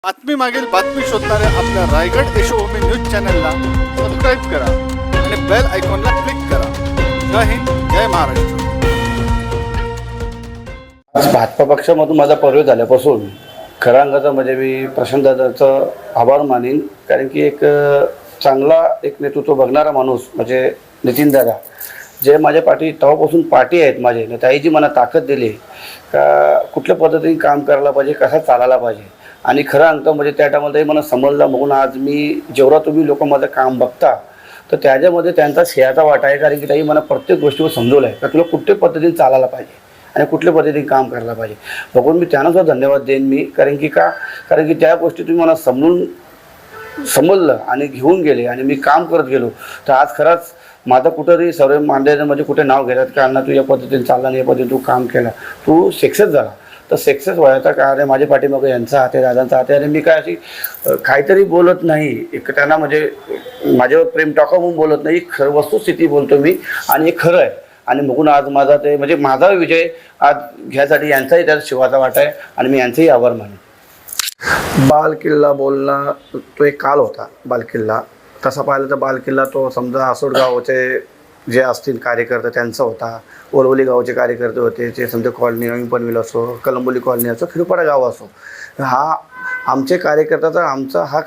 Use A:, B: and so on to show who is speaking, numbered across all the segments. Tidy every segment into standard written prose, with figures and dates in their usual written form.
A: बातमी मागील बातमी शोधणाऱ्या आपल्या रायगड यशोभूमी न्यूज चॅनलला सबस्क्राईब करा आणि बेल आयकॉनला क्लिक करा. जय हिंद, जय महाराष्ट्र.
B: भाजपा पक्षामधून माझा प्रवेश झाल्यापासून खऱ्या अंगाचा म्हणजे मी प्रशांतदादाचं आभार मानेन. कारण की एक चांगला एक नेतृत्व बघणारा माणूस म्हणजे नितीनदादा जे माझ्या तेव्हापासून पाठी आहेत माझे ना, त्याही जी मला ताकद दिली का कुठल्या पद्धतीने काम करायला पाहिजे, कसा चालायला पाहिजे. आणि खरं अंक म्हणजे त्या टायमाला मला समजलं. बघून आज मी जेवढा तुम्ही लोक माझं काम बघता तर त्याच्यामध्ये त्यांचा सिंहाचा वाटा आहे. कारण की त्याही मला प्रत्येक गोष्टीवर समजवलं आहे का तुला कुठल्या पद्धतीने चालायला पाहिजे आणि कुठल्या पद्धतीने काम करायला पाहिजे. बघून मी त्यांना सुद्धा धन्यवाद देईन मी. कारण की त्या गोष्टी तुम्ही मला समजलं आणि घेऊन गेले आणि मी काम करत गेलो. तर आज खरंच माझं कुठंतरी सर्व मांडण्याचं म्हणजे कुठे नाव घेतात का अण्णा तू या पद्धतीने चालला नाही, या पद्धतीने तू काम केलं, तू सक्सेस झाला. तर सक्सेस व्हायचा कारण आहे माझ्या पाठीमागं यांचा हात आहे, दादांचा हात आहे. आणि मी काय अशी काहीतरी बोलत नाही, एक त्यांना म्हणजे माझ्यावर प्रेम टाका म्हणून बोलत नाही, खरं वस्तुस्थिती बोलतो मी आणि हे खरं आहे. आणि बघून आज माझा ते म्हणजे माझा विजय आज घ्यायसाठी यांचाही त्यात शिवाचा वाटा आहे आणि मी यांचंही आभार मानेन. बाल किल्ला बोलणं तो एक काल होता. बाल किल्ला तसा पाहिलं तर बाल किल्ला तो समजा आसोड गावचे जे असतील कार्यकर्ते त्यांचा होता, ओलवली गावचे कार्यकर्ते होते, ते समजा कॉलनी नवीन पनवेल असो, कलंबोली कॉलनी असो, खिरपाडा गाव असो, हा आमचे कार्यकर्त्याचा आमचा हा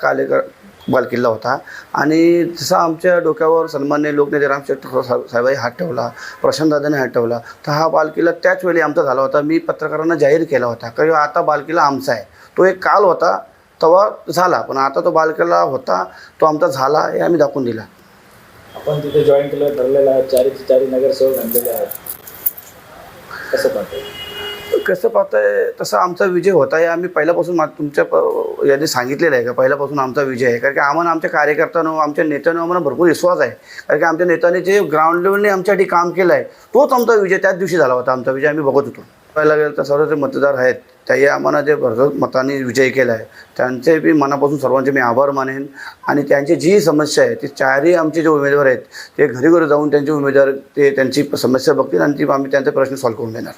B: बाल किल्ला होता. आणि जसा आमच्या डोक्यावर सन्मान्य लोकनेते रामशेट्टी साहेबांनी हात ठेवला, प्रशांतदादांनी हात ठेवला, तर हा बाल किल्ला त्याच वेळी आमचा झाला होता. मी पत्रकारांना जाहीर केला होता कारण आता बाल किल्ला आमचा आहे. तो एक काल होता तेव्हा झाला, पण आता तो बाल किल्ला होता तो आमचा झाला हे आम्ही दाखवून दिला.
C: आपण तिथे जॉईन केलं ठरलेलं आहे, चारी नगरसेवक आणलेले आहेत, कसं पाहताय तसं आमचा विजय होता आहे. आम्ही पहिल्यापासून तुमच्या याने सांगितलेलं आहे का पहिल्यापासून आमचा विजय आहे. कारण की आम्हाला आमच्या कार्यकर्त्यांनो आमच्या नेत्यांनो आम्हाला भरपूर विश्वास आहे. कारण की आमच्या नेत्याने जे ग्राउंड लेवलने आमच्यासाठी काम केलं आहे तोच आमचा विजय त्याच दिवशी झाला होता. आमचा विजय आम्ही बघत होतो. पहिला गेलं तर सर्व जे मतदार आहेत त्याही आम्हाला जे भरघोस मताने विजय केला आहे त्यांचे बी मनापासून सर्वांचे मी आभार मानेन. आणि त्यांची जी समस्या आहे ती चारही आमचे जे उमेदवार आहेत ते घरी जाऊन त्यांचे उमेदवार ते त्यांची समस्या बघतील आणि ती आम्ही त्यांचे प्रश्न सॉल्व्ह करून देणार.